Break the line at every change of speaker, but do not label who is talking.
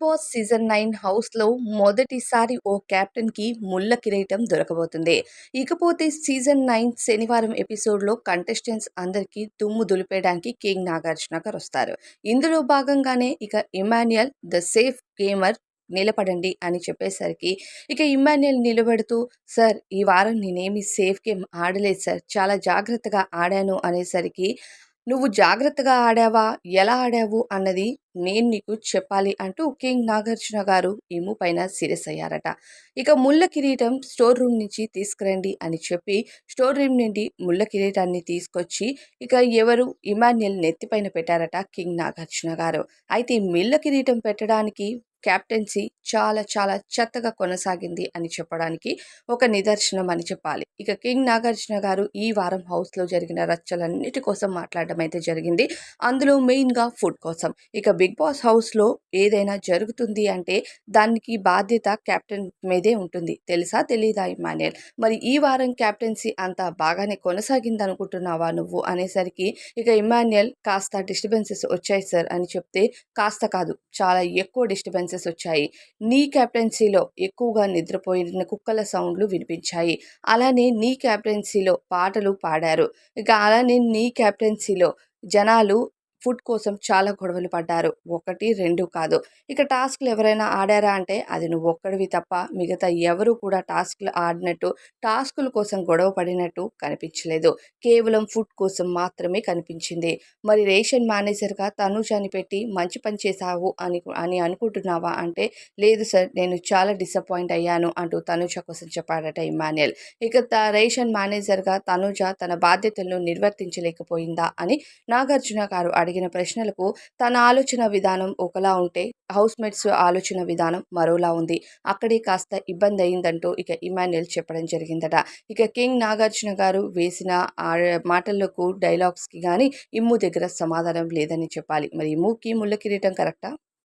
Boss season 9 హౌస్‌లో మొదటిసారి ఓ కెప్టెన్‌కి ముల్ల కిరీటం దొరకబోతుంది. ఇకపోతే సీజన్ 9 శనివారం ఎపిసోడ్‌లో కంటెస్టెంట్స్ అందరికీ దుమ్ము దులిపేయడానికి కింగ్ నాగార్జున గారొస్తారు. ఇందులో భాగంగానే ఇక ఇమాన్యుయల్ ద సేఫ్ గేమర్ నిలబడండి అని చెప్పేసరికి ఇక ఇమాన్యుయల్ నిలబడుతూ సార్ ఈ వారం నేనేమి సేఫ్ గేమ్ ఆడలేదు సార్. చాలా జాగ్రత్తగా ఆడాను అనేసరికి నువ్వు జాగ్రత్తగా ఆడావా? ఎలా ఆడావు? అన్నది నేను నీకు చెప్పాలి అంటూ కింగ్ నాగార్జున గారు ఇమ్ము పైన సీరియస్ అయ్యారట. ఇక ముళ్ళ కిరీటం స్టోర్ రూమ్ నుంచి తీసుకురండి అని చెప్పి స్టోర్ రూమ్ నుండి ముళ్ళ కిరీటాన్ని తీసుకొచ్చి ఇక ఎవరు ఇమాన్యుయల్ నెత్తిపైన పెట్టారట కింగ్ నాగార్జున గారు. అయితే ఈ ముళ్ళ కిరీటం పెట్టడానికి కెప్టెన్సీ చాలా చాలా చెత్తగా కొనసాగింది అని చెప్పడానికి ఒక నిదర్శనం అని చెప్పాలి. ఇక కింగ్ నాగార్జున గారు ఈ వారం హౌస్‌లో జరిగిన రచ్చలన్నిటి కోసం మాట్లాడడం అయితే జరిగింది. అందులో మెయిన్‌గా ఫుడ్ కోసం. ఇక బిగ్ బాస్ హౌస్‌లో ఏదైనా జరుగుతుంది అంటే దానికి బాధ్యత కెప్టెన్ మీదే ఉంటుంది. తెలుసా? తెలీదా ఇమ్మాన్యుయల్? మరి ఈ వారం కెప్టెన్సీ అంతా బాగానే కొనసాగిందనుకుంటున్నావా నువ్వు? అనేసరికి ఇక ఇమ్మాన్యుయల్ కాస్త డిస్టర్బెన్సెస్ వచ్చాయి సార్ అని చెప్తే, కాస్త కాదు చాలా ఎక్కువ డిస్టర్బెన్సెస్ వచ్చాయి. నీ కెప్టెన్సీలో ఎక్కువగా నిద్రపోయిన కుక్కల సౌండ్లు వినిపించాయి. అలానే నీ కెప్టెన్సీలో పాటలు పాడారు. ఇక అలానే నీ కెప్టెన్సీలో జనాలు ఫుడ్ కోసం చాలా గొడవలు పడ్డారు. 1, 2 కాదు. ఇక టాస్క్‌లు ఎవరైనా ఆడారా అంటే అది నువ్వొక్కడివి తప్ప మిగతా ఎవరు కూడా టాస్క్‌లు ఆడినట్టు, టాస్కుల కోసం గొడవ పడినట్టు కనిపించలేదు. కేవలం ఫుడ్ కోసం మాత్రమే కనిపించింది. మరి రేషన్ మేనేజర్‌గా తనూజని పెట్టి మంచి పని చేశావు అని అనుకుంటున్నావా అంటే లేదు సార్ నేను చాలా డిసప్పాయింట్ అయ్యాను అంటూ తనూజ కోసం చెప్పాడట ఇమ్మాన్యుయల్. ఇక రేషన్ మేనేజర్‌గా తనూజ తన బాధ్యతలను నిర్వర్తించలేకపోయిందా అని నాగార్జున గారు అడిగిన ప్రశ్నలకు తన ఆలోచన విధానం ఒకలా ఉంటే హౌస్‌మేట్స్ ఆలోచన విధానం మరోలా ఉంది. అక్కడే కాస్త ఇబ్బందయిందంటూ ఇక ఇమ్మాన్యుయల్ చెప్పడం జరిగిందట. ఇక కింగ్ నాగార్జున గారు వేసిన మాటలకు డైలాగ్స్‌కి గాని ఇమ్ము దగ్గర సమాధానం లేదని చెప్పాలి. మరి ఇమ్ముకి ముళ్ళ కిరీటం కరెక్టా?